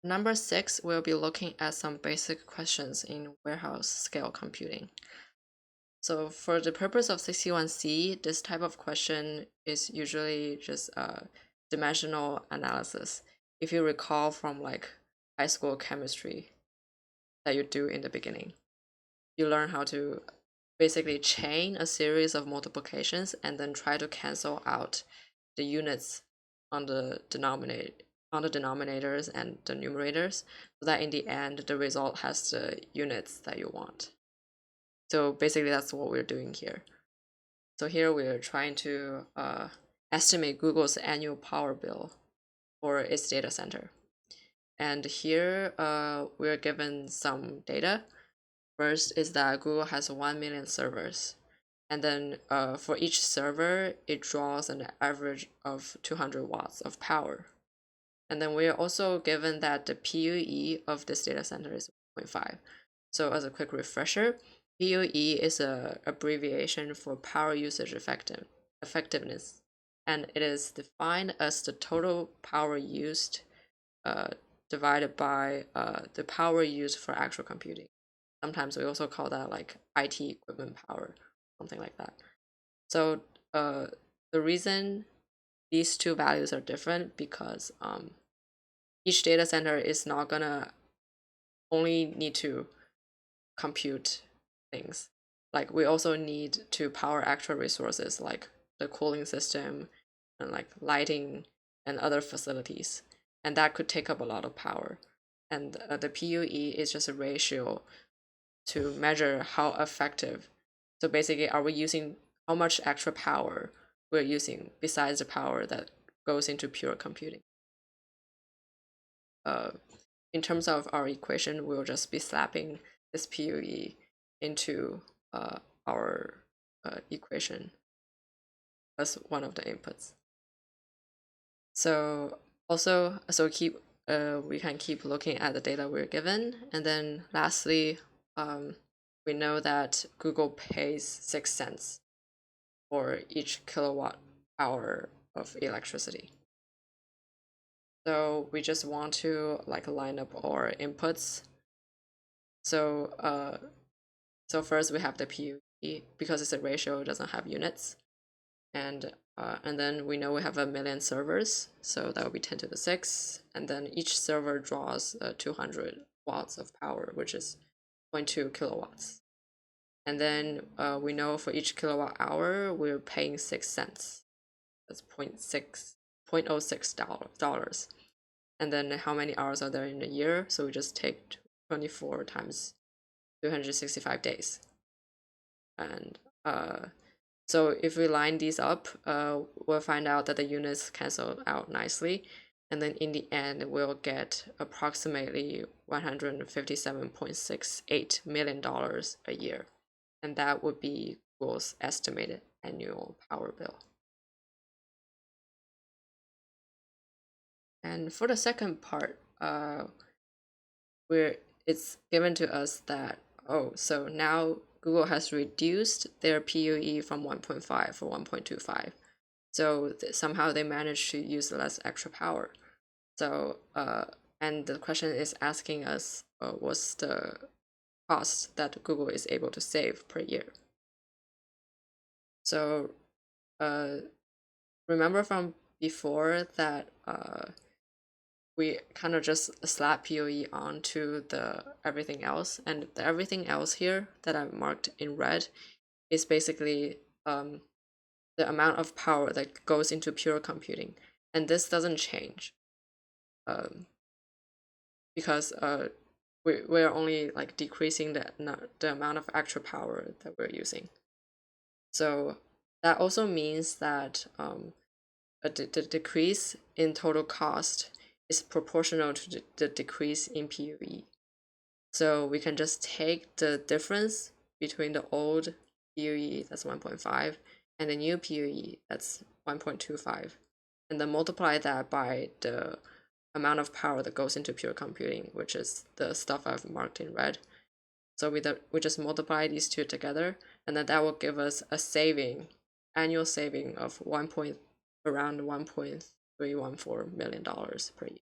Number 6, we'll be looking at some basic questions in warehouse scale computing. So for the purpose of 61C, this type of question is usually just dimensional analysis. If you recall from like high school chemistry that you do in the beginning, you learn how to basically chain a series of multiplications and then try to cancel out the units on the denominators and the numerators, so that in the end the result has the units that you want. So basically that's what we're doing here. So here we're trying to estimate Google's annual power bill for its data center. And here we're given some data. First is that Google has 1 million servers. And then for each server, it draws an average of 200 watts of power. And then we are also given that the PUE of this data center is 0.5. So as a quick refresher, PUE is an abbreviation for power usage effectiveness. And it is defined as the total power used divided by the power used for actual computing. Sometimes we also call that like IT equipment power, something like that. So the reason these two values are different because each data center is not gonna only need to compute things. Like we also need to power actual resources like the cooling system and like lighting and other facilities. And that could take up a lot of power. And the PUE is just a ratio to measure how effective. So basically, are we using how much extra power we're using besides the power that goes into pure computing? In terms of our equation, we'll just be slapping this PUE into our equation as one of the inputs. So also, we can keep looking at the data we're given, and then lastly, we know that Google pays 6 cents for each kilowatt hour of electricity. So we just want to like line up our inputs. So first we have the PUE because it's a ratio, it doesn't have units. And then we know we have 1 million servers, so that would be 10 to the 6. And then each server draws 200 watts of power, which is 0.2 kilowatts. And then we know for each kilowatt hour, we're paying 6 cents. That's $0.06. And then how many hours are there in a year? So we just take 24 times 365 days. And so if we line these up, we'll find out that the units cancel out nicely. And then in the end, we'll get approximately $157.68 million a year. And that would be Google's estimated annual power bill. And for the second part, it's given to us that, so now Google has reduced their PUE from 1.5 for 1.25. So somehow they managed to use less extra power. So, and the question is asking us what's the cost that Google is able to save per year. So, remember from before that we kind of just slap PUE onto the everything else, and the everything else here that I marked in red is basically the amount of power that goes into pure computing, and this doesn't change because we're only like decreasing the amount of actual power that we're using. So that also means that the decrease in total cost is proportional to the decrease in PUE. So we can just take the difference between the old PUE, that's 1.5, and the new PUE, that's 1.25, and then multiply that by the amount of power that goes into pure computing, which is the stuff I've marked in red. So we just multiply these two together, and then that will give us a annual saving of around $1.314 million per year.